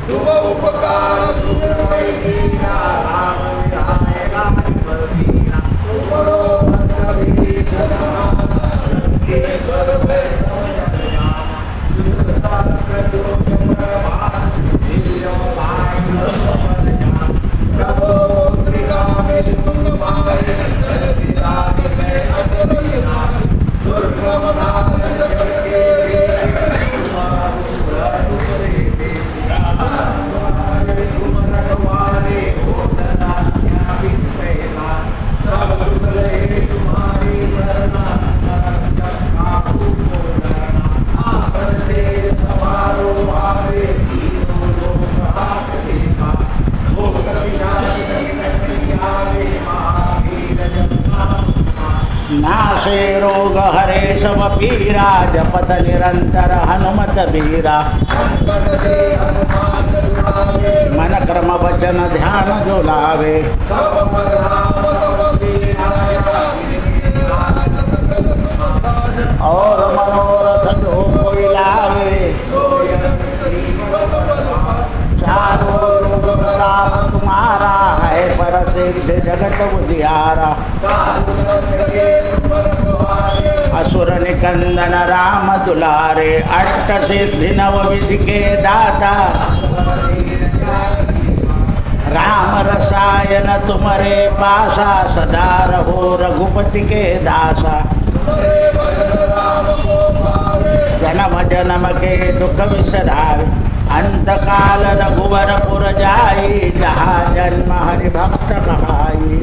तुम उपकार सुखमयीना राम विरायला बलवीना तुमरो बंधवी जनाना रंगे सर्वे समजयामा सुरता सदोष प्रभात दिव्यो भाई समरया प्रभो त्रिकामिल मंगमाय जलधि राज में अजरयना दुर्गम नाथ जगत के नाशे रोग हरे सब पीरा जपत निरंतर हनुमत बीरा मन क्रम वचन ध्यान जो लावे और मनोरथ जो कोई लावे चारों लोग प्रताप तुम्हारा है पर सिद्ध जगत उजियारा असुर निकंदन राम दुलारे अष्ट सिद्धि नव विधि के दाता राम रसायन तुम्हारे पासा सदा रहो रघुपति के दासा जन्म जन्म के दुख विसरावे अंत काल रघुवर पुर जाई जहाँ जन्म हरि भक्त कहाई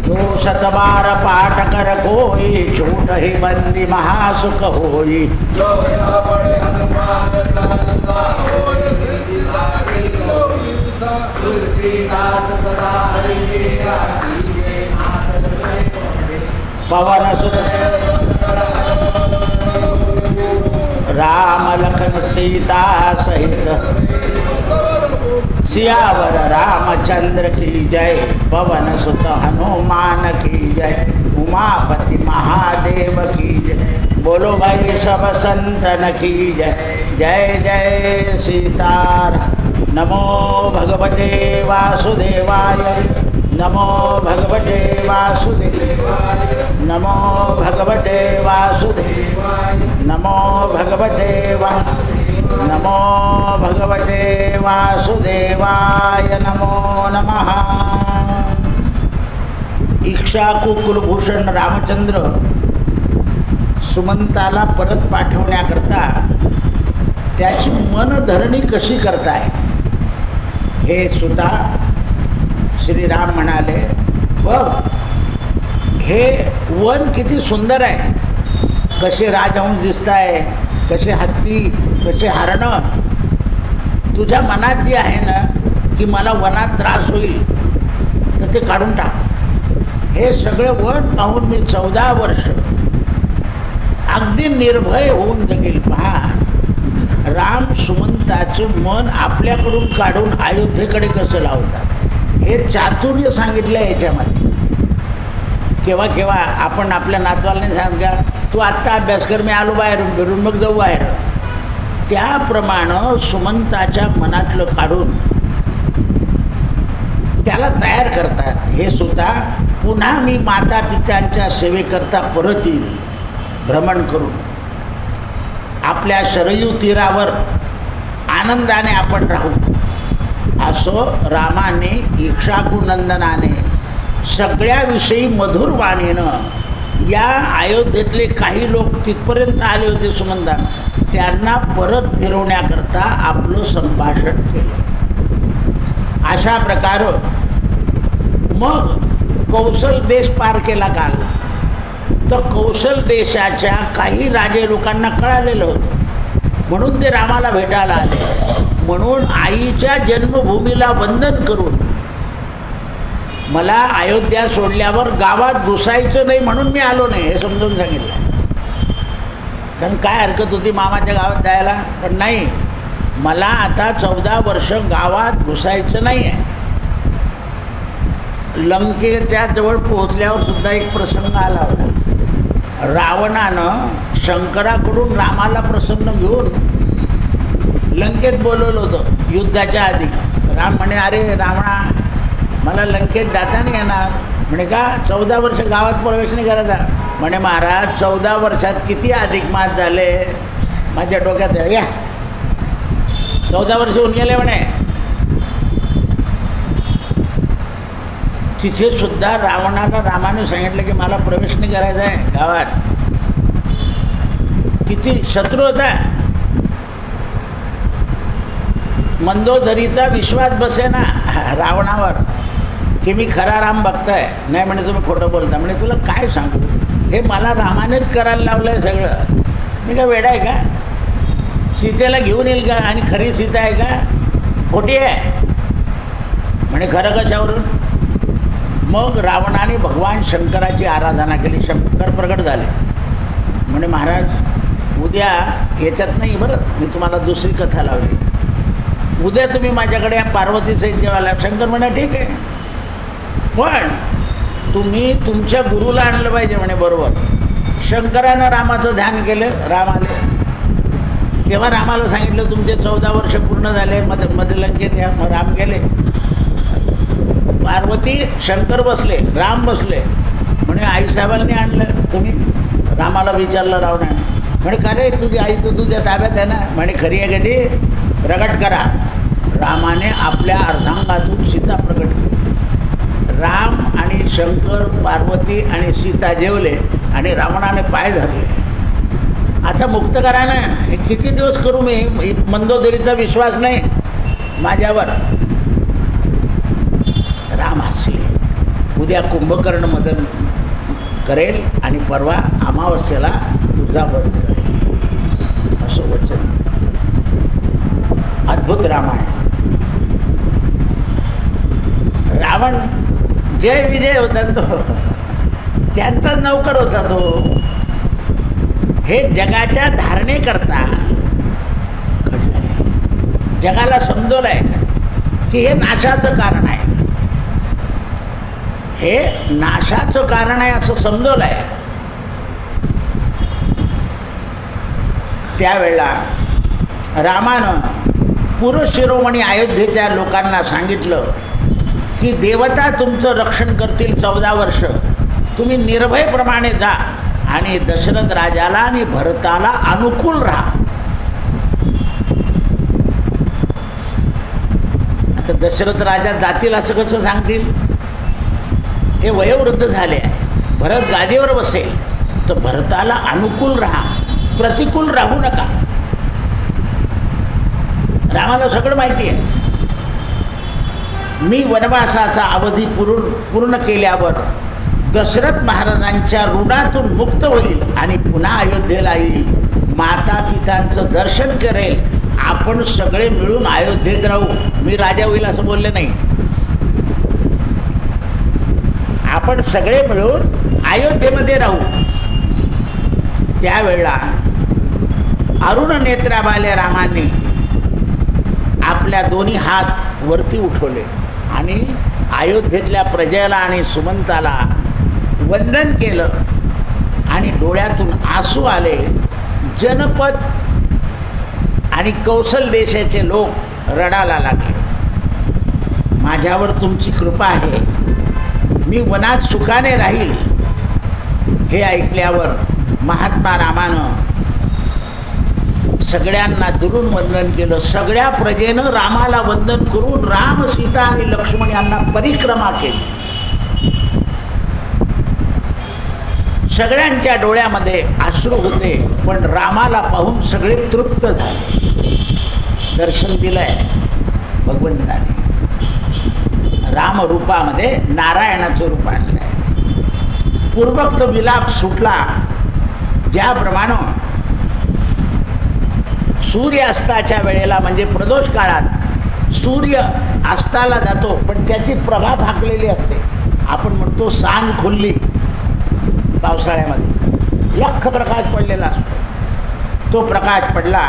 जो शत बार पाठ कर कोई छूट ही बंदी महासुख होई पवन सुत राम लखन सीता सहित सियावर रामचंद्र की जय पवन सुत हनुमान की जय उमापति महादेव की जय बोलो भाई सब संतन की जय जय जय सीताराम नमो भगवते वासुदेवाय नमो भगवते वासुदेवाय नमो भगवते वासुदेवाय नमो भगवते नमो भगवते वासुदेवाय नमो नमः। इक्ष्वाकु कुलभूषण रामचंद्र सुमंताला परत पाठवण्याकरता त्याची मनधरणी कशी करताय हे सुद्धा श्रीराम म्हणाले बघ हे वन किती सुंदर आहे, कसे राजहंस दिसत आहे, कसे हत्ती, कसे हरणं, तुझ्या मनात जे आहे ना की मला वनात त्रास होईल तर ते काढून टाक। हे सगळं वन पाहून मी 14 वर्ष अगदी निर्भय होऊन जगेल। पहा राम सुमंताचं मन आपल्याकडून काढून अयोध्येकडे कसं लावतात हे चातुर्य सांगितलं आहे याच्यामध्ये। केव्हा केव्हा आपण आपल्या नातवाला सांगा तू आत्ता अभ्यास कर, मी आलो बाहेरून फिरून मग जाऊ बाहेर, त्याप्रमाणे सुमंताच्या मनातलं काढून त्याला तयार करतात। हे सुद्धा पुन्हा मी माता पित्यांच्या सेवेकरता परत येईल भ्रमण करून, आपल्या शरयू तीरावर आनंदाने आपण राहू असं रामाने इक्ष्वाकुनंदनाने सगळ्याविषयी मधुर वाणीनं या अयोध्येतले काही लोक तिथपर्यंत आले होते सुमंता त्यांना परत फिरवण्याकरता आपलं संभाषण केलं। अशा प्रकारे मग कौशल देश पार केला काल, तर कौशल देशाच्या काही राजे लोकांना कळालेलं होतं म्हणून ते रामाला भेटायला आले। म्हणून आईच्या जन्मभूमीला वंदन करून मला अयोध्या सोडल्यावर गावात घुसायचं नाही म्हणून मी आलो नाही हे समजून सांगितलं। कारण काय हरकत होती मामाच्या गावात जायला, पण नाही मला आता 14 वर्ष गावात घुसायचं नाही आहे. लंकेच्या जवळ पोहोचल्यावर सुद्धा एक प्रसंग आला होता. रावणानं शंकराकडून रामाला प्रसन्न घेऊन लंकेत बोलवलं होतं युद्धाच्या आधी. राम म्हणे, अरे रावणा, मला लंकेत जाता नाही येणार. म्हणे का? 14 वर्ष गावात प्रवेश नाही करायचा. म्हणे महाराज, 14 वर्षात किती अधिक मास झाले माझ्या डोक्यात. या 14 वर्ष होऊन गेले म्हणे. तिथे सुद्धा रावणाला रामाने सांगितलं की मला प्रवेश नाही करायचा आहे गावात. किती शत्रू होता. मंदोदरीचा विश्वास बसेना रावणावर की मी खरा राम बघताय. नाही म्हणे, तुम्ही खोटं बोलता. म्हणे तुला काय सांगू, हे मला रामानेच करायला लावलं आहे सगळं. मी काय वेडा आहे का? सीतेला घेऊन येईल का? आणि खरी सीता आहे का? खोटी आहे. म्हणे खरं कशावरून? मग रावणाने भगवान शंकराची आराधना केली. शंकर प्रगट झाले. म्हणे महाराज, उद्या याच्यात नाही बरं, मी तुम्हाला दुसरी कथा लावली. उद्या तुम्ही माझ्याकडे या पार्वतीसहित जेवायला. शंकर म्हणा ठीक आहे, पण तुम्ही तुमच्या गुरुला आणलं पाहिजे. म्हणे बरोबर. शंकरानं रामाचं ध्यान केलं. राम आले. तेव्हा रामाला सांगितलं तुमचे 14 वर्ष पूर्ण झाले, मध्ये लंकेत या. मग राम गेले. पार्वती, शंकर बसले, राम बसले. म्हणे आईसाहेबांनी आणलं तुम्ही? रामाला विचारलं रावणाने. म्हणे का रे, तुझी आई तर तुझ्या ताब्यात आहे ना. म्हणे खरी आहे कधी? प्रगट करा. रामाने आपल्या अर्धांगातून सीता प्रगट केली. राम आणि शंकर, पार्वती आणि सीता जेवले आणि रावणाने पाय धरले. आता मुक्त करा ना. हे किती दिवस करू मी? मंदोदरीचा विश्वास नाही माझ्यावर. राम हसले. उद्या कुंभकर्ण मदन करेल आणि परवा अमावस्येला तुझा वध करेल, असं वचन. अद्भुत रामायण. रावण जय विजय होता तो, त्यांचा नौकर होता तो. हे जगाच्या धारणेकरता घडलंय. जगाला समजवलंय की हे नाशाचं कारण आहे. हे नाशाचं कारण आहे असं समजवलंय. त्यावेळेला रामानं पुरशिरोमणी अयोध्येच्या लोकांना सांगितलं की देवता तुमचं रक्षण करतील 14 वर्ष. तुम्ही निर्भयप्रमाणे जा आणि दशरथ राजाला आणि भरताला अनुकूल राहा. आता दशरथ राजा जातील असं कसं सांगतील? ते वयोवृद्ध झाले आहे. भरत गादीवर बसेल, तर भरताला अनुकूल राहा, प्रतिकूल राहू नका. रामाला सगळं माहिती आहे. मी वनवासाचा अवधी पूर्ण केल्यावर दशरथ महाराजांच्या ऋणातून मुक्त होईल आणि पुन्हा अयोध्येला येईल. माता पितांचं दर्शन करेल. आपण सगळे मिळून अयोध्येत राहू. मी राजा होईल असं बोलले नाही. आपण सगळे मिळून अयोध्येमध्ये राहू. त्यावेळेला अरुण नेत्राबाल्या रामाने आपल्या दोन्ही हात वरती उठवले आणि अयोध्येतल्या प्रजेला आणि सुमंताला वंदन केलं आणि डोळ्यातून आसू आले. जनपद आणि कौशल देशाचे लोक रडायला लागले. माझ्यावर तुमची कृपा आहे, मी वनात सुखाने राहील. हे ऐकल्यावर महात्मा रामानं सगळ्यांना दुरून वंदन केलं. सगळ्या प्रजेनं रामाला वंदन करून राम, सीता आणि लक्ष्मण यांना परिक्रमा केली. सगळ्यांच्या डोळ्यामध्ये अश्रू होते, पण रामाला पाहून सगळे तृप्त झाले. दर्शन दिलंय भगवंताने. रामरूपामध्ये नारायणाचं रूप आणलंय. पूर्वोक्त विलाप सुटला. ज्याप्रमाणे सूर्यास्ताच्या वेळेला म्हणजे प्रदोष काळात सूर्य अस्ताला जातो, पण त्याची प्रभा फाकलेली असते. आपण म्हणतो सांग खुलली. पावसाळ्यामध्ये लख प्रकाश पडलेला असतो. तो प्रकाश पडला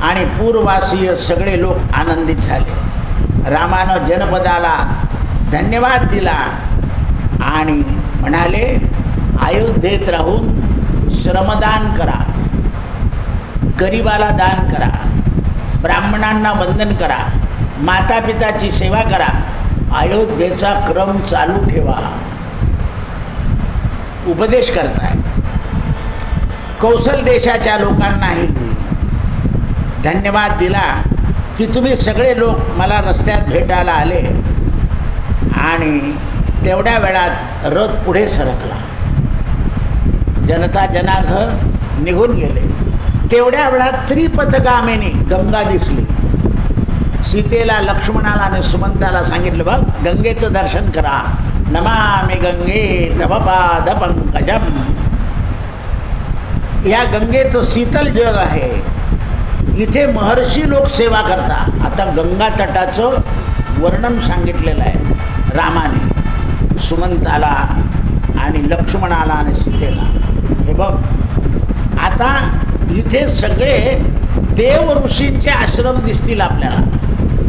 आणि पूरवासीय सगळे लोक आनंदित झाले. रामानं जनपदाला धन्यवाद दिला आणि म्हणाले, अयोध्येत राहून श्रमदान करा, गरिबाला दान करा, ब्राह्मणांना वंदन करा, मातापिताची सेवा करा, अयोध्येचा क्रम चालू ठेवा. उपदेश करताय. कौशल देशाच्या लोकांनाही धन्यवाद दिला की तुम्ही सगळे लोक मला रस्त्यात भेटायला आले आणि तेवढ्या वेळात रथ पुढे सरकला. जनता जनार्दन निघून गेले. तेवढ्या वेळात त्रिपथगामिनी गंगा दिसली. सीतेला, लक्ष्मणाला आणि सुमंताला सांगितलं, बघ गंगेचं दर्शन करा. नमामि गंगे तव पाद पंकजम. या गंगेचं शीतल जल आहे. इथे महर्षी लोक सेवा करतात. आता गंगा तटाचं वर्णन सांगितलेलं आहे रामाने सुमंताला आणि लक्ष्मणाला आणि सीतेला. हे बघ, आता इथे सगळे देव ऋषींचे आश्रम दिसतील आपल्याला.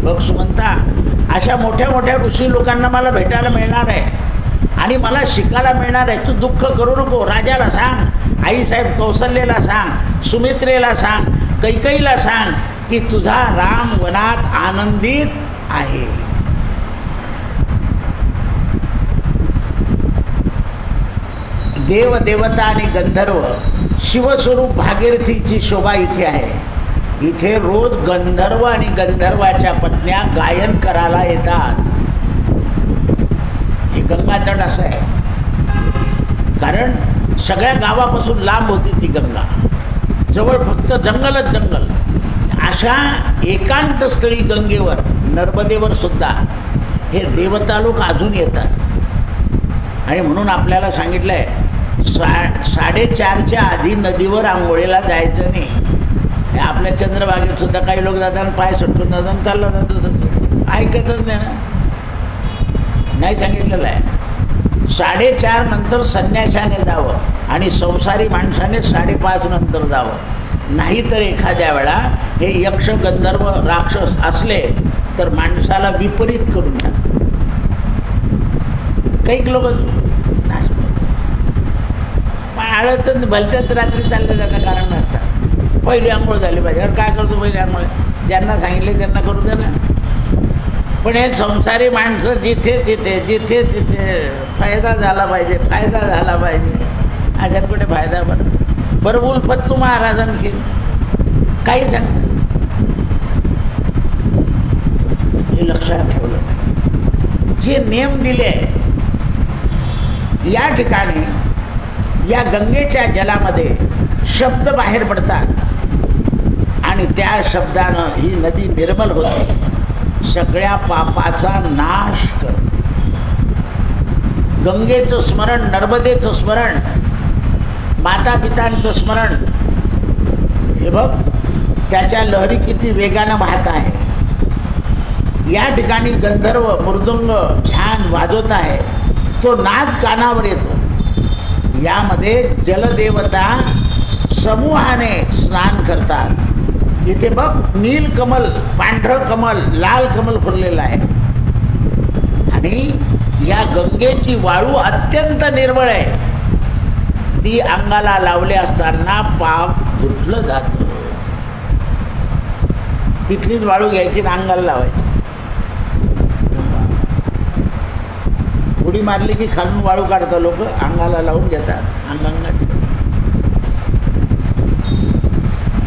बघ सुमंता, अशा मोठ्या मोठ्या ऋषी लोकांना मला भेटायला मिळणार आहे आणि मला शिकायला मिळणार आहे. तू दुःख करू नको. राजाला सांग, आईसाहेब कौशल्येला सांग, सुमित्रेला सांग, कैकईला सांग की तुझा राम वनात आनंदित आहे. देव, देवता आणि गंधर्व, शिवस्वरूप भागीरथीची शोभा इथे आहे. इथे रोज गंधर्व आणि गंधर्वाच्या पत्न्या गायन करायला येतात. हे गंगातट असं आहे, कारण सगळ्या गावापासून लांब होती ती गंगा. जवळ फक्त जंगलच जंगल. अशा एकांत स्थळी गंगेवर, नर्मदेवर सुद्धा हे देवता लोक अजून येतात. आणि म्हणून आपल्याला सांगितलं आहे 4:30च्या आधी नदीवर आंघोळीला जायचं नाही. आपल्या चंद्रभागेत सुद्धा काही लोक जातात, पाय सुटून जातात, चाललं जातं, ऐकतच नाही ना. नाही सांगितलेलं आहे 4:30 नंतर संन्याशाने जावं आणि संसारी माणसाने 5:30 नंतर जावं. नाहीतर एखाद्या वेळा हे यक्ष, गंधर्व, राक्षस असले तर माणसाला विपरीत करून टाकतात. काही लोक आळतच भलत्याच रात्री चालले जातं, कारण नसतात. पहिली आंघोळ झाली पाहिजे. अरे काय करतो पहिली आंघोळ? ज्यांना सांगितले त्यांना करू द्या ना. पण हे संसारी माणसं जिथे तिथे जिथे तिथे फायदा झाला पाहिजे, फायदा झाला पाहिजे. अशात कुठे फायदा? बरं उल्फत तू महाराजांनी काही सांगतात. हे लक्षात ठेवलं. जे नियम दिले या ठिकाणी, या गंगेच्या जलामध्ये शब्द बाहेर पडतात आणि त्या शब्दानं ही नदी निर्मल होते, सगळ्या पापाचा नाश करते. गंगेचं स्मरण, नर्मदेचं स्मरण, मातापितांचं स्मरण. हे बघ, त्याच्या लहरी किती वेगानं वाहत आहे. या ठिकाणी गंधर्व मृदुंग छान वाजवत आहे. तो नाद कानावर येतो. यामध्ये जलदेवता समूहाने स्नान करतात. इथे बघ, नीलकमल, पांढरं कमल, लाल कमल फुललेलं आहे. आणि या गंगेची वाळू अत्यंत निर्मळ आहे. ती अंगाला लावले असताना पाप धुतलं जातं. तिथलीच वाळू घ्यायची आणि अंगाला लावायची. उडी मारली की खालून वाळू काढतात लोक, अंगाला लावून घेतात अंगांगात.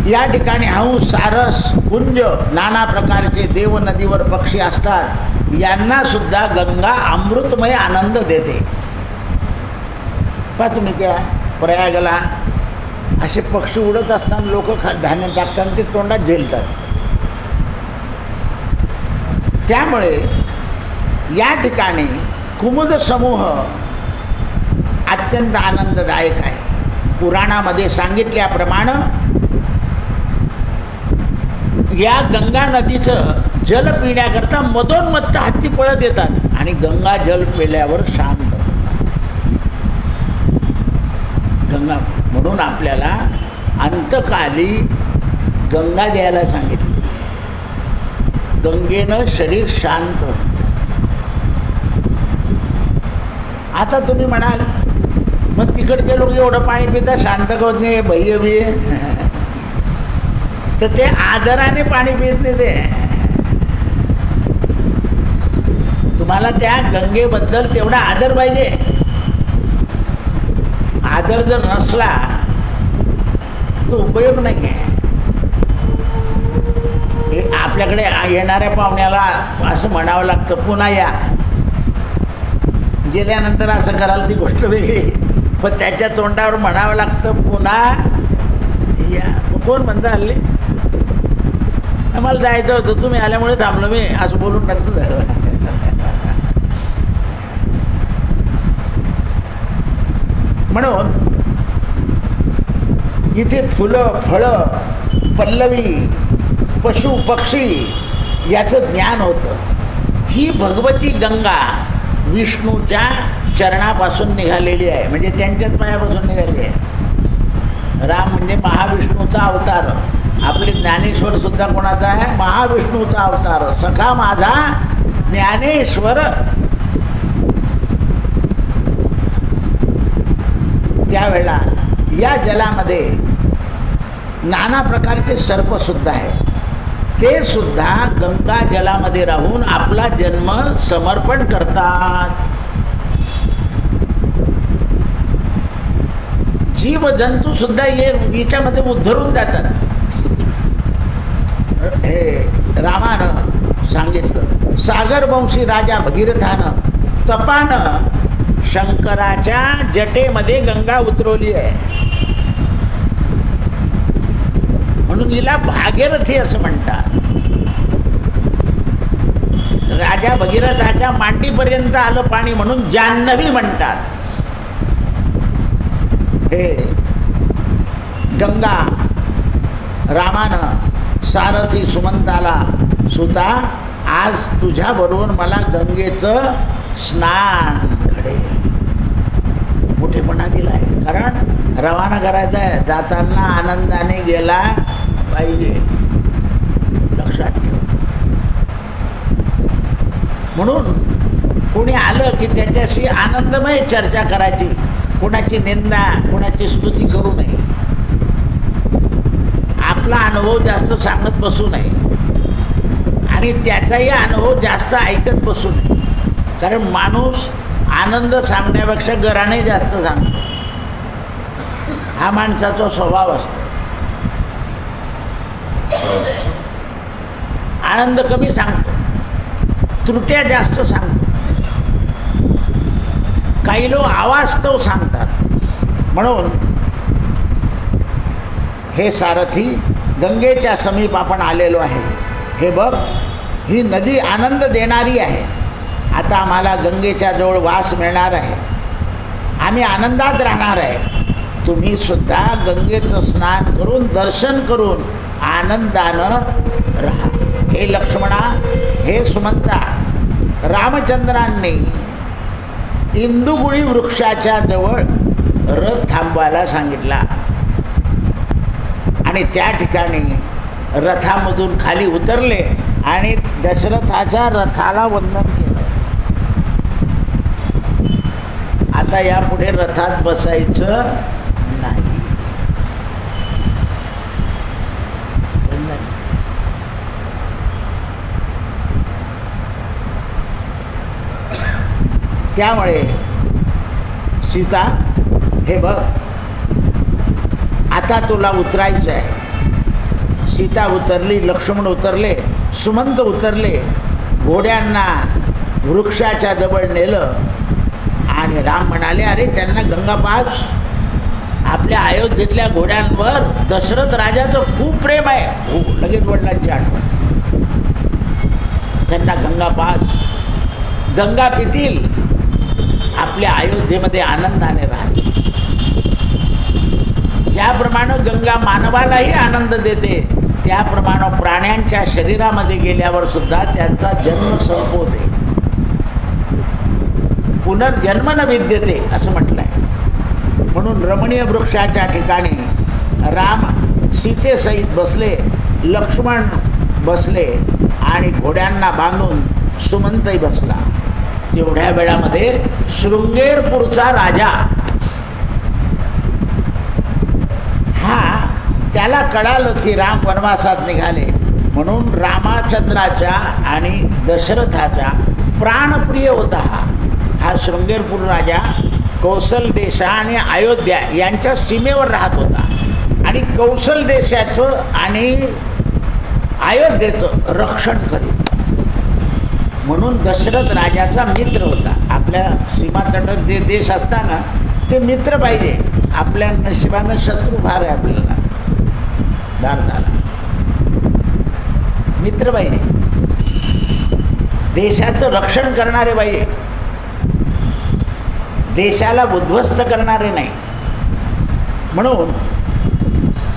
या ठिकाणी हंस, सारस, कुंज, नाना प्रकारचे देव नदीवर पक्षी असतात. यांना सुद्धा गंगा अमृतमय आनंद देते. पहा तुम्ही त्या प्रयागला असे पक्षी उडत असताना लोक धान्य टाकतात, ते तोंडात झेलतात. त्यामुळे या ठिकाणी कुमुद समूह अत्यंत आनंददायक आहे. पुराणामध्ये सांगितल्याप्रमाणे या गंगा नदीचं जल पिण्याकरता मधोन्मत्त हत्ती पळत येतात आणि गंगा जल पिल्यावर शांत होतात. गंगा म्हणून आपल्याला अंतकाली गंगा द्यायला सांगितली. गंगेनं शरीर शांत होतं. आता तुम्ही म्हणाल मग तिकडचे लोक एवढं पाणी पिता शांत का होत नाही, भय्य बिये तर ते आदराने पाणी पित नाही. ते तुम्हाला त्या गंगेबद्दल तेवढा आदर पाहिजे. आदर जर नसला तो उपयोग नाही आहे. हे आपल्याकडे येणाऱ्या पाहुण्याला असं म्हणावं लागतं, पुन्हा या. गेल्यानंतर असं कराल ती गोष्ट वेगळी, पण त्याच्या तोंडावर म्हणावं लागतं पुन्हा या. कोण म्हणता हल्ली आम्हाला जायचं होतं, तुम्ही आल्यामुळे थांबलो मी, असं बोलून टाकतो झालं. म्हणून इथे फुलं फळं पल्लवी पशु पक्षी याचं ज्ञान होतं. ही भगवती गंगा विष्णूच्या चरणापासून निघालेली आहे, म्हणजे त्यांच्याच पायापासून निघाली आहे. राम म्हणजे महाविष्णूचा अवतार. आपले ज्ञानेश्वर सुद्धा कोणाचा आहे? महाविष्णूचा अवतार. सखा माझा ज्ञानेश्वर. त्यावेळेला या जलामध्ये नाना प्रकारचे सर्पसुद्धा आहे. ते सुद्धा गंगा जलामध्ये राहून आपला जन्म समर्पण करतात. जीवजंतू सुद्धा याच्यामध्ये उद्धरून जातात. हे रामानं सांगितलं. सागरवंशी राजा भगीरथानं तपानं शंकराच्या जटेमध्ये गंगा उतरवली आहे, म्हणून हिला भागीरथी असं म्हणतात. राजा भगीरथाच्या मांडीपर्यंत आलं पाणी म्हणून जान्हवी म्हणतात. हे गंगा रामानं सारथी सुमंताला सुता आज तुझ्याबरोबर मला गंगेचं स्नान घडेल मोठेपणा दिला आहे. कारण रवाना करायचा आहे, जाताना आनंदाने गेला पाहिजे, लक्षात ठेव. म्हणून कोणी आलं की त्याच्याशी आनंदमय चर्चा करायची, कोणाची निंदा कोणाची स्तुती करू नये. आपला अनुभव जास्त सांगत बसू नये आणि त्याचाही अनुभव जास्त ऐकत बसू नये. कारण माणूस आनंद सांगण्यापेक्षा गराणे जास्त सांगतो, हा माणसाचा स्वभाव असतो. आनंद कमी सांगतो, त्रुट्या जास्त सांगतो. काही लोक अवास्तव सांगतात. म्हणून हे सारथी, गंगेच्या समीप आपण आलेलो आहे. हे बघ, ही नदी आनंद देणारी आहे. आता आम्हाला गंगेच्या जवळ वास मिळणार आहे, आम्ही आनंदात राहणार आहे. तुम्ही सुद्धा गंगेचं स्नान करून दर्शन करून आनंदानं राहा. हे लक्ष्मणा, हे सुमंता, रामचंद्रांनी इंदुगुळी वृक्षाच्या जवळ रथ थांबवायला सांगितला आणि त्या ठिकाणी रथामधून खाली उतरले आणि दशरथाच्या रथाला वंदन केलं. आता यापुढे रथात बसायचं नाही. त्यामुळे सीता, हे बघ, आता तुला उतरायचं आहे. सीता उतरली, लक्ष्मण उतरले, सुमंत उतरले, घोड्यांना वृक्षाच्या जवळ नेलं आणि राम म्हणाले, अरे त्यांना गंगा पाज. आपल्या अयोध्येतल्या घोड्यांवर दशरथ राजाचं खूप प्रेम आहे. हो, लगेच वडिलांची आठवण. त्यांना गंगा पाज, गंगा पितील, आपल्या अयोध्येमध्ये आनंदाने राहतील. ज्याप्रमाणे गंगा मानवालाही आनंद देते, त्याप्रमाणे प्राण्यांच्या शरीरामध्ये गेल्यावर सुद्धा त्यांचा जन्म संपवते. पुनर्जन्म न विद्यते असं म्हटलं आहे. म्हणून रमणीय वृक्षाच्या ठिकाणी राम सीतेसहित बसले, लक्ष्मण बसले आणि घोड्यांना बांधून सुमंतही बसला. तेवढ्या वेळामध्ये शृंगेरपूरचा राजा हा, त्याला कळालं की राम वनवासात निघाले, म्हणून रामचंद्राच्या आणि दशरथाचा प्राणप्रिय होता हा शृंगेरपूर राजा कौशल देश आणि अयोध्या यांच्या सीमेवर राहत होता. आणि कौशल देशाचं आणि अयोध्येचं रक्षण करीत, म्हणून दशरथ राजाचा मित्र होता. आपल्या सीमातटक जे देश असताना ते मित्र पाहिजे. आपल्या नशिबानं शत्रू फार आहे आपल्याला, भारताला मित्र पाहिजे, देशाचं रक्षण करणारे पाहिजे, देशाला उद्ध्वस्त करणारे नाही. म्हणून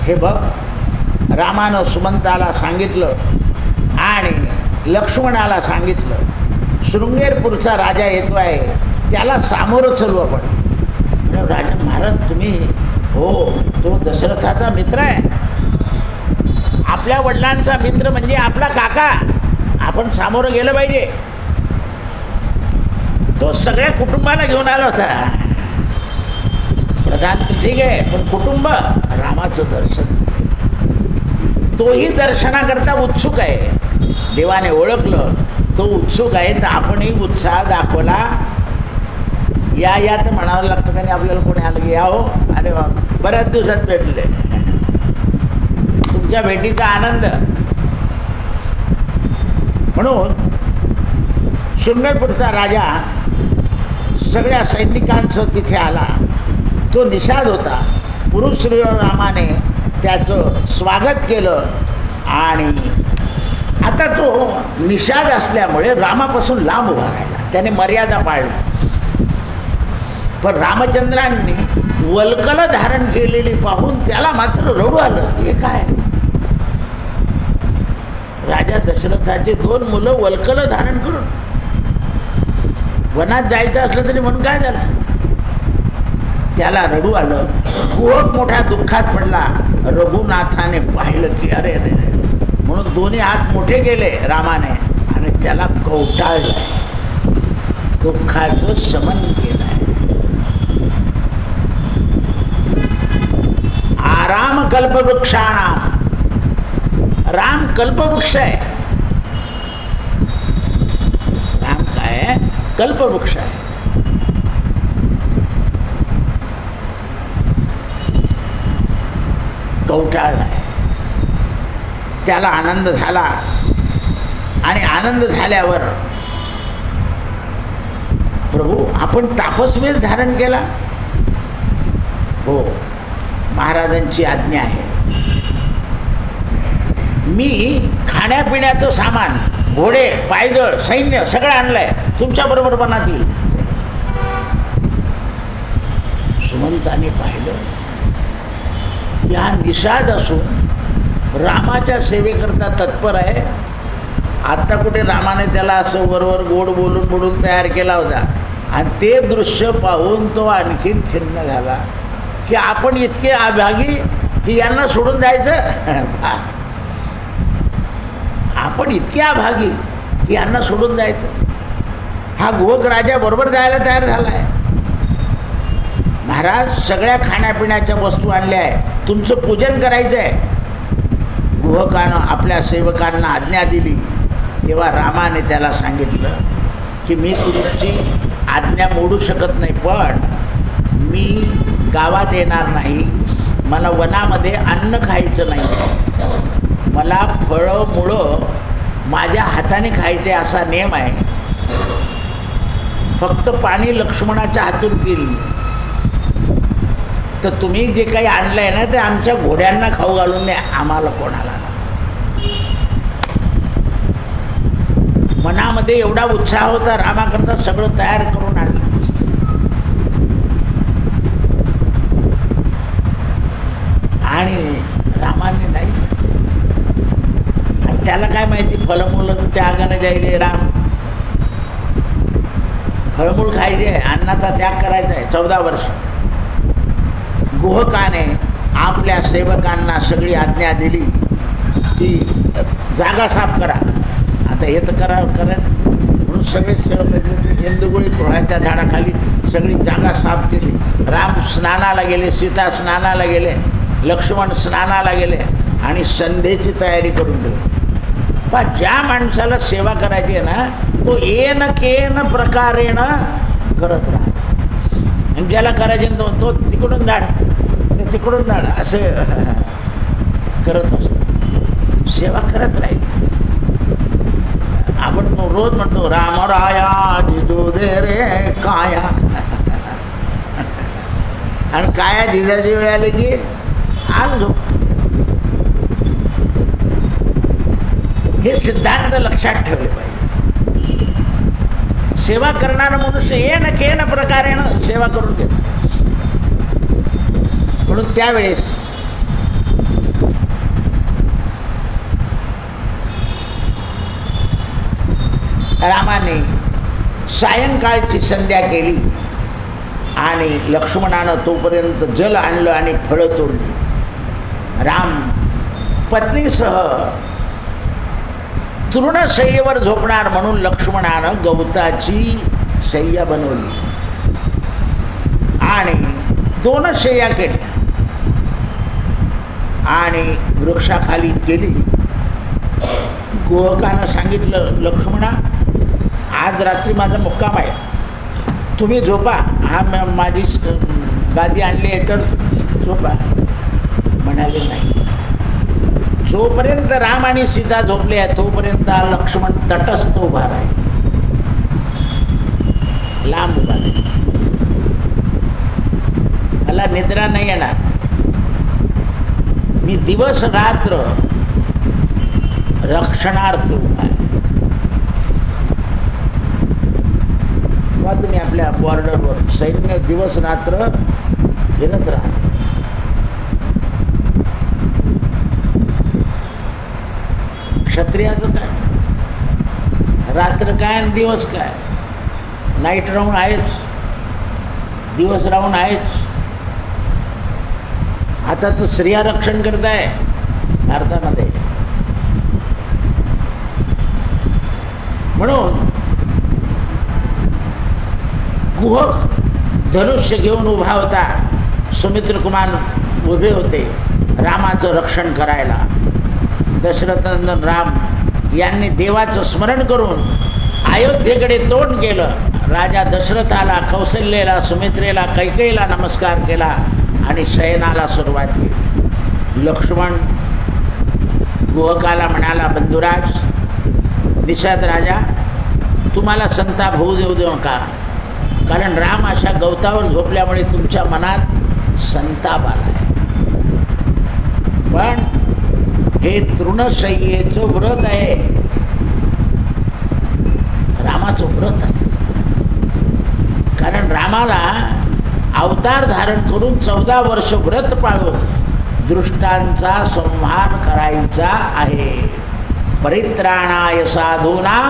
हे बघ, रामानं सुमंताला सांगितलं आणि लक्ष्मणाला सांगितलं, शृंगेरपूरचा राजा येतो आहे, त्याला सामोरं चलू आपण. राजा महाराज तुम्ही, हो तो दशरथाचा मित्र आहे, आपल्या वडिलांचा मित्र म्हणजे आपला काका, आपण सामोरं गेलं पाहिजे. तो सगळ्या कुटुंबाला घेऊन आला होता. प्रधान ठीक आहे, पण कुटुंब रामाचं दर्शन, तोही दर्शनाकरता उत्सुक आहे. देवाने ओळखलं तो उत्सुक आहे, तर आपणही उत्साह दाखवला. या तर म्हणावं लागतं का नाही आपल्याला. कोणी आलं की या हो, अरे वा बऱ्याच दिवसात भेटले, तुमच्या भेटीचा आनंद. म्हणून शृंगेरपूरचा राजा सगळ्या सैनिकांचं तिथे आला. तो निषाद होता. पुरुष रामाने त्याचं स्वागत केलं आणि आता तो निषाद असल्यामुळे रामापासून लांब उभा राहिला. त्याने मर्यादा पाळली. पण रामचंद्रांनी वल्कल धारण केलेली पाहून त्याला मात्र रडू आलं. हे काय, राजा दशरथाचे 2 मुलं वल्कल धारण करून वनात जायचं असलं तरी म्हणून काय झालं, त्याला रडू आलं. खूप मोठ्या दुःखात पडला. रघुनाथाने पाहिलं की अरे अरे अरे, म्हणून दोन्ही हात मोठे केले रामाने आणि त्याला कवटाळलं, दुःखाचं शमन केलं. आराम कल्पवृक्षाणाम, राम कल्पवृक्ष आहे. राम काय आहे, कल्पवृक्ष आहे. कवटाळला आहे. त्याला आनंद झाला आणि आनंद झाल्यावर प्रभू आपण तापसवेश धारण केला. हो, महाराजांची आज्ञा आहे. मी खाण्यापिण्याचं सामान, घोडे, पायदळ, सैन्य सगळं आणलंय, तुमच्याबरोबर बनात येईल. सुमंताने पाहिलं या निषाद असून रामाच्या सेवेकरता तत्पर आहे. आत्ता कुठे रामाने त्याला असं वरवर गोड बोलून तयार केला होता. आणि ते दृश्य पाहून तो आणखीन खिन्न झाला की आपण इतके अभागी की यांना सोडून जायचं. आपण इतके अभागी की यांना सोडून जायचं. हा गोवक राजा बरोबर जायला तयार झाला आहे. महाराज सगळ्या खाण्यापिण्याच्या वस्तू आणल्या आहे, तुमचं पूजन करायचं आहे. गुहकानं आपल्या सेवकांना आज्ञा दिली. तेव्हा रामाने त्याला सांगितलं की मी तुमची आज्ञा मोडू शकत नाही, पण मी गावात येणार नाही. मला वनामध्ये अन्न खायचं नाही. मला फळं मुळं माझ्या हाताने खायचे असा नियम आहे. फक्त पाणी लक्ष्मणाच्या हातून पिईल. तर तुम्ही जे काही आणलं आहे ना ते आमच्या घोड्यांना खाऊ घालून द्या, आम्हाला कोणाला. मनामध्ये एवढा उत्साह होता रामाकरता, सगळं तयार करून आणलं. आणि रामाने नाही, त्याला काय माहिती फळमूळ त्यागाने जायचे. राम फळमूळ खायचे, अन्नाचा त्याग करायचा आहे. 14 वर्ष गुहकाने आपल्या सेवकांना सगळी आज्ञा दिली की जागा साफ करा. आता हे तर करायचं म्हणून सगळे सेवक इंदुगुळी पोळ्याच्या झाडाखाली सगळी जागा साफ केली. राम स्नानाला गेले, सीता स्नानाला गेले, लक्ष्मण स्नानाला गेले आणि संध्येची तयारी करून ठेवली. पण ज्या माणसाला सेवा करायची आहे ना, तो येन केन प्रकारेनं करत राहा. आणि ज्याला करायचे तो तिकडून झाड, तिकडून झाड असे करत असतो. सेवा करत राहायची. आपण रोज म्हणतो रामराया जिजू दे रे काया, आणि काया जिजाची वेळ आली की आल झोप. हे सिद्धांत लक्षात ठेवले पाहिजे. सेवा करणारा मनुष्य येन केन प्रकारेनं सेवा करून घेतो. म्हणून त्यावेळेस रामाने सायंकाळची संध्या केली आणि लक्ष्मणानं तोपर्यंत जल आणलं आणि फळं तोडली. राम पत्नीसह तृणशय्येवर झोपणार म्हणून लक्ष्मणानं गवताची शय्या बनवली आणि 2 शय्या केल्या आणि वृक्षाखाली केली. गोहकानं सांगितलं, लक्ष्मणा आज रात्री माझा मुक्काम आहे, तुम्ही झोपा, हा माझी गादी आणली आहे तर झोपा. म्हणाले नाही. जोपर्यंत राम आणि सीता झोपले आहे तोपर्यंत लक्ष्मण तटस्थ उभा राहील, लांब उभा राहील. मला निद्रा नाही येणार, मी दिवस रात्र रक्षणार्थ उभा आहे. तुम्ही आपल्या बॉर्डरवर सैन्य दिवस रात्र फिरत राहत. क्षत्रियाचं काय, रात्र काय आणि दिवस काय, नाईट राऊंड आहेच, दिवस राऊंड आहेच. आता तर स्त्रिया रक्षण करताय भारतामध्ये. म्हणून गुहक धनुष्य घेऊन उभा होता. सुमित्रकुमार उभे होते रामाचं रक्षण करायला. दशरथनंदन राम यांनी देवाचं स्मरण करून अयोध्येकडे तोंड केलं. राजा दशरथाला, कौशल्येला, सुमित्रेला, कैकेयीला नमस्कार केला आणि शयनाला सुरुवात केली. लक्ष्मण गुहकाला म्हणाला, बंधुराज, निषाद राजा, तुम्हाला संताप होऊ देऊ नका, कारण राम अशा गवतावर झोपल्यामुळे तुमच्या मनात संताप आला आहे. पण हे तृणशय्येचं व्रत आहे, रामाचं व्रत आहे. कारण रामाला अवतार धारण करून 14 वर्ष व्रत पाळून दुष्टांचा संहार करायचा आहे. परित्राणाय साधूनां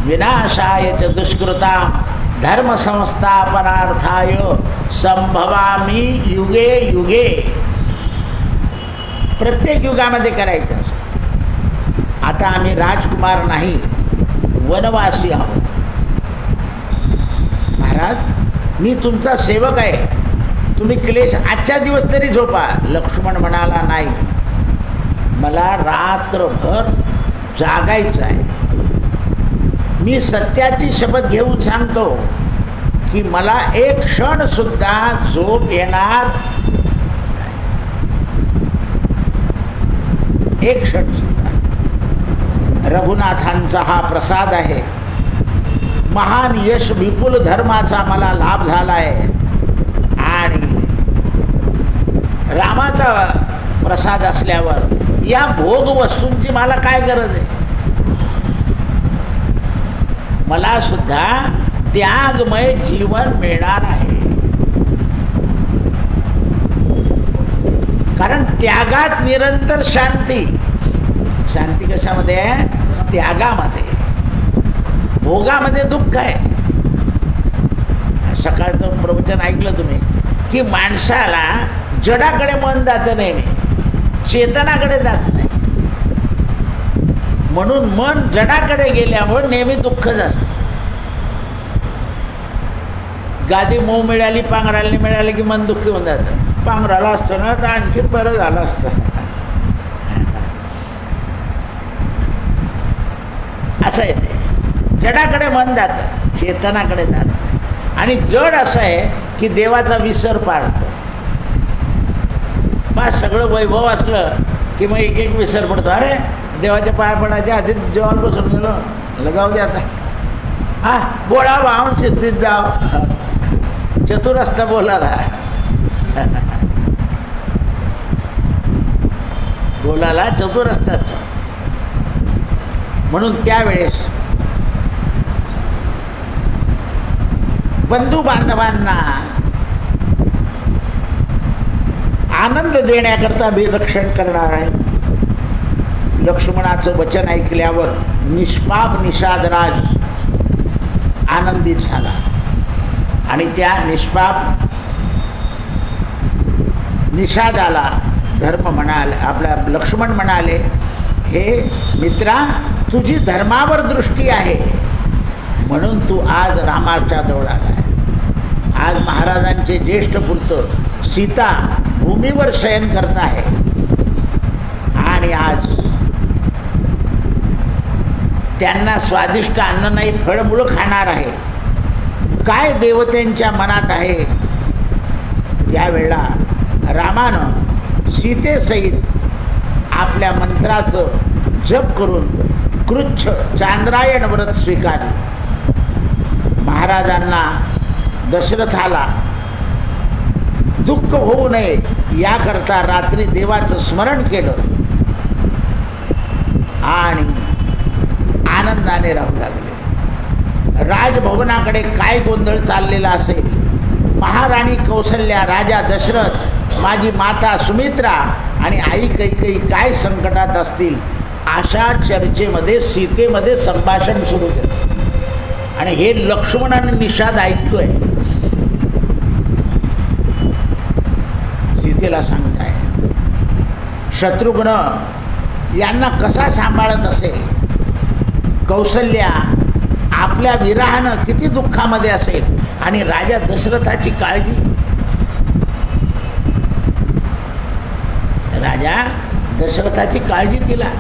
विनाशाय च दुष्कृतां धर्मसंस्थापनार्थाय संभवामी युगे युगे. प्रत्येक युगामध्ये करायचं असतं. आता आम्ही राजकुमार नाही, वनवासी आहोत. महाराज, मी तुमचा सेवक आहे, तुम्ही क्लेश आजच्या दिवस तरी झोपा. लक्ष्मण म्हणाला, नाही, मला रात्रभर जागायचं आहे. मी सत्याची शपथ घेऊन सांगतो की मला एक क्षण सुद्धा झोप येणार, एक क्षण सुद्धा. रघुनाथांचा हा प्रसाद आहे. महान यश विपुल धर्माचा मला लाभ झाला आहे आणि रामाचा प्रसाद असल्यावर या भोग वस्तूंची मला काय गरज आहे. मला सुद्धा त्यागमय जीवन मिळणार आहे. कारण त्यागात निरंतर शांती. शांती कशामध्ये आहे? त्यागामध्ये. भोगामध्ये दुःख आहे. सकाळचं प्रवचन ऐकलं तुम्ही की माणसाला जडाकडे मन जातं नेहमी, चेतनाकडे जात नाही. म्हणून मन जडाकडे गेल्यामुळे नेहमी दुःखच असतं. गादी मऊ मिळाली, पांघराला नाही मिळाली की मन दुःखी होऊन जातं. पांघराला असतं ना तर आणखी बरं झालं असतं. असं आहे ते. जडाकडे मन जातं, चेतनाकडे जात नाही. आणि जड असं आहे की देवाचा विसर पाळतं. बस सगळं वैभव असलं की मग एक एक विसर पडतो. अरे देवाच्या पाया पडायच्या आधी जेवायला बसून गेलो, मला जाऊ दे आता. हा बोळा वाहून सिद्धीत जाव, चतुर असता बोलाला. बोलाला चतुर असतात. म्हणून त्यावेळेस बंधू बांधवांना आनंद देण्याकरता मी रक्षण करणार आहे. लक्ष्मणाचं वचन ऐकल्यावर निष्पाप निषादराज आनंदित झाला आणि त्या निष्पाप निषादाला धर्म म्हणाले, आपल्या लक्ष्मण म्हणाले, हे मित्रा तुझी धर्मावर दृष्टी आहे म्हणून तू आज रामाच्या जवळ आला आहे. आज महाराजांचे ज्येष्ठ पुत्र सीता भूमीवर शयन करत आहे आणि आज त्यांना स्वादिष्ट अन्न नाही फळमुळं खाणार आहे. काय देवतेंच्या मनात आहे. त्यावेळेला रामानं सीतेसहित आपल्या मंत्राचं जप करून कृच्छ चांद्रायण व्रत स्वीकारले. महाराजांना दशरथाला दुःख होऊ नये याकरता रात्री देवाचं स्मरण केलं आणि आनंदाने राहू लागले. राजभवनाकडे काय गोंधळ चाललेला असेल. महाराणी कौसल्या, राजा दशरथ, माझी माता सुमित्रा आणि आई कैकेयी काय संकटात असतील अशा चर्चेमध्ये सीतेमध्ये संभाषण सुरू केलं आणि हे लक्ष्मणाने निषाद ऐकतोय. सीतेला सांगताय शत्रुघ्न यांना कसा सांभाळत असेल. कौसल्या आपल्या विरहानं किती दुःखामध्ये असेल आणि राजा दशरथाची काळजी. राजा दशरथाची काळजी तिला.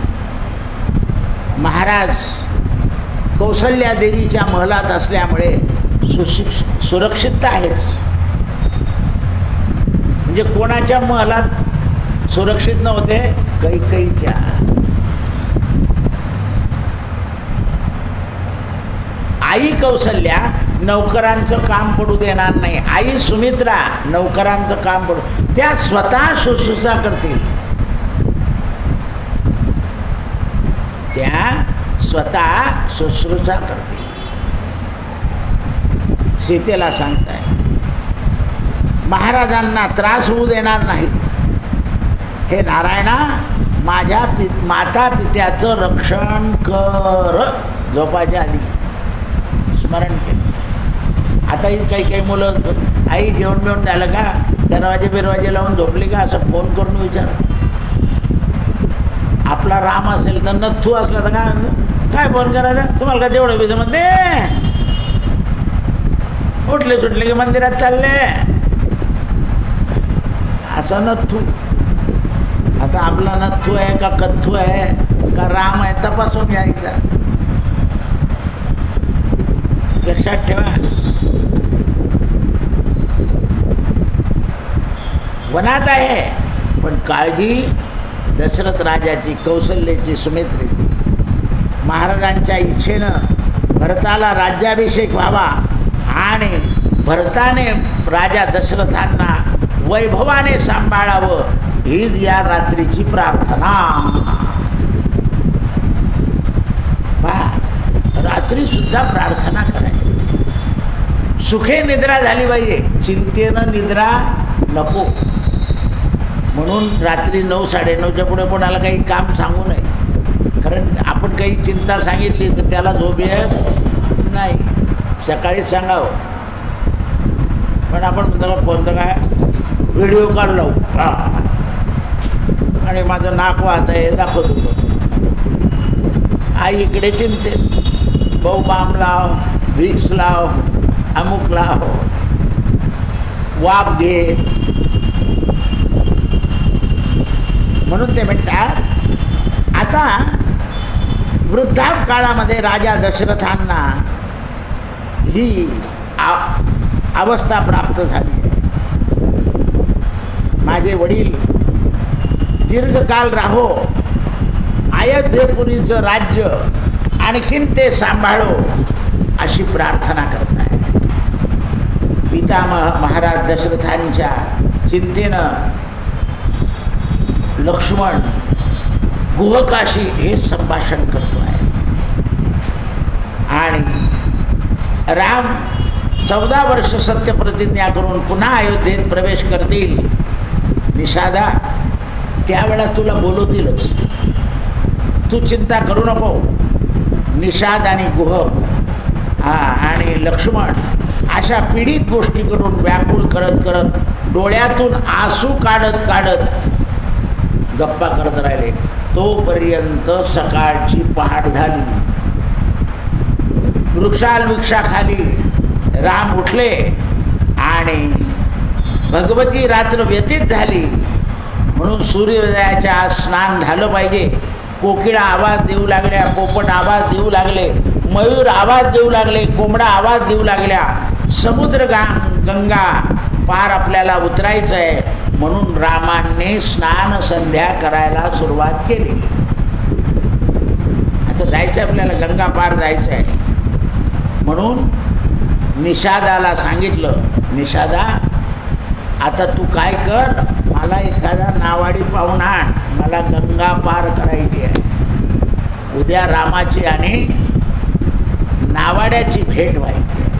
महाराज कौसल्या देवीच्या महलात असल्यामुळे सुरक्षितता आहेच. म्हणजे कोणाच्या महलात सुरक्षित नव्हते, कैकेयीच्या. आई कौसल्या नौकरांचं काम पडू देणार नाही. आई सुमित्रा नौकरांचं काम पडू, त्या स्वतः शुश्रूषा करतील. त्या स्वतः शुश्रूषा करतील. सीतेला सांगताय महाराजांना त्रास होऊ देणार नाही. हे नारायणा माझ्या माता पित्याचं रक्षण कर. झोपायच्या आधी स्मरण केलं. आताही काही मुलं आई जेवण बिवण झालं का, दरवाजे बिरवाजे लावून झोपली का असं फोन करून विचार. आपला राम असेल तर नथू असला तर काय फोन करायचा, तुम्हाला का तेवढं बिझं म्हणते. उठले सुटले की मंदिरात चालले असं नथू. आता आपला नथू आहे का कथ्थू आहे का राम आहे तपासून घ्यायचा. लक्षात ठेवा. वनात आहे पण काळजी दशरथ राजाची, कौसल्याची, सुमित्रेची. महाराजांच्या इच्छेनं भरताला राज्याभिषेक व्हावा आणि भरताने राजा दशरथांना वैभवाने सांभाळावं हीच या रात्रीची प्रार्थना. रात्री सुद्धा प्रार्थना करायची. सुखे निद्रा झाली पाहिजे, चिंतेनं निद्रा नको. म्हणून रात्री 9, 9:30च्या पुढे कोणाला काही काम सांगू नये. कारण आपण काही चिंता सांगितली तर त्याला झोप येत नाही. सकाळीच सांगावं. पण आपण म्हणतो फोन तर काय व्हिडिओ काढलो हा आणि माझं नाक वाहत आहे दाखवत होतो. आई इकडे चिंतेत, भाऊ बाम लाव, व्हिक्स लाव, अमुक लाव, वाफ घे. म्हणून ते म्हणतात आता वृद्धाप काळामध्ये राजा दशरथांना ही अवस्था प्राप्त झाली आहे. माझे वडील दीर्घकाल राहो, अयोध्येपुरीचं राज्य आणखीन ते सांभाळो अशी प्रार्थना करत आहे. पितामह महाराज दशरथांच्या चिंतेनं लक्ष्मण गुहकाशी हे संभाषण करतो आहे. आणि राम 14 वर्ष सत्यप्रतिज्ञा करून पुन्हा अयोध्येत प्रवेश करतील. निषादा त्यावेळा तुला बोलवतीलच, तू चिंता करू नको. निषाद आणि गुहक आणि लक्ष्मण अशा पीडित गोष्टी करून व्याकुळ करत करत डोळ्यातून आसू काढत काढत गप्पा करत राहिले. तोपर्यंत सकाळची पहाट झाली. वृक्षाखाली राम उठले आणि भगवती रात्र व्यतीत झाली म्हणून सूर्योदयाच्या आज स्नान झालं पाहिजे. कोकिळा आवाज देऊ लागल्या, पोपट आवाज देऊ लागले, मयूर आवाज देऊ लागले, कोंबडा आवाज देऊ लागल्या. समुद्र गंगा पार आपल्याला उतरायचं आहे म्हणून रामाने स्नान संध्या करायला सुरुवात केली. आता जायचं आहे आपल्याला, गंगा पार जायचं आहे. म्हणून निषादाला सांगितलं, निषादा आता तू काय कर, मला एखादा नावाडी पाहून आण, मला गंगा पार करायची आहे. उद्या रामाची आणि नावाड्याची भेट व्हायची आहे.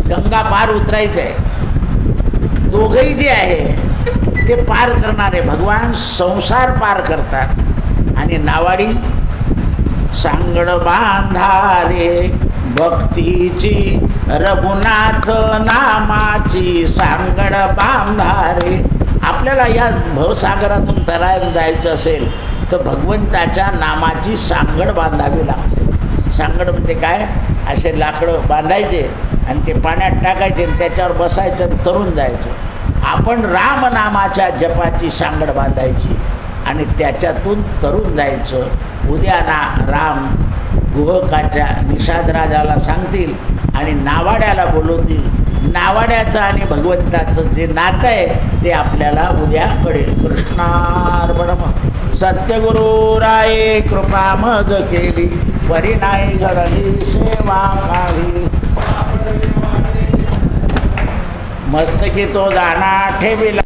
गंगा पार उतरायचं आहे. दोघंही जे आहे ते पार करणारे भगवान संसार पार करतात आणि नावाडी सांगड बांधारे भक्तीची, रघुनाथ नामाची सांगड बांधारे. आपल्याला या भवसागरातून तरायला जायचं असेल तर भगवंताच्या नामाची सांगड बांधावी लागते. सांगड म्हणजे काय, असे लाकडं बांधायचे आणि ते पाण्यात टाकायचे आणि त्याच्यावर बसायचं आणि तरून जायचं. आपण रामनामाच्या जपाची सांगड बांधायची आणि त्याच्यातून तरून जायचं. उद्या राम गुहकाच्या निषादराजाला सांगतील आणि नावाड्याला बोलवतील. नावाड्याचं आणि भगवंताचं जे नातं आहे ते आपल्याला उद्या कळेल. कृष्णार्पणम. सत्यगुरु राये कृपा मज केली, परी नाही घडली सेवा काही. मस्तकी तो दाना ठेविला.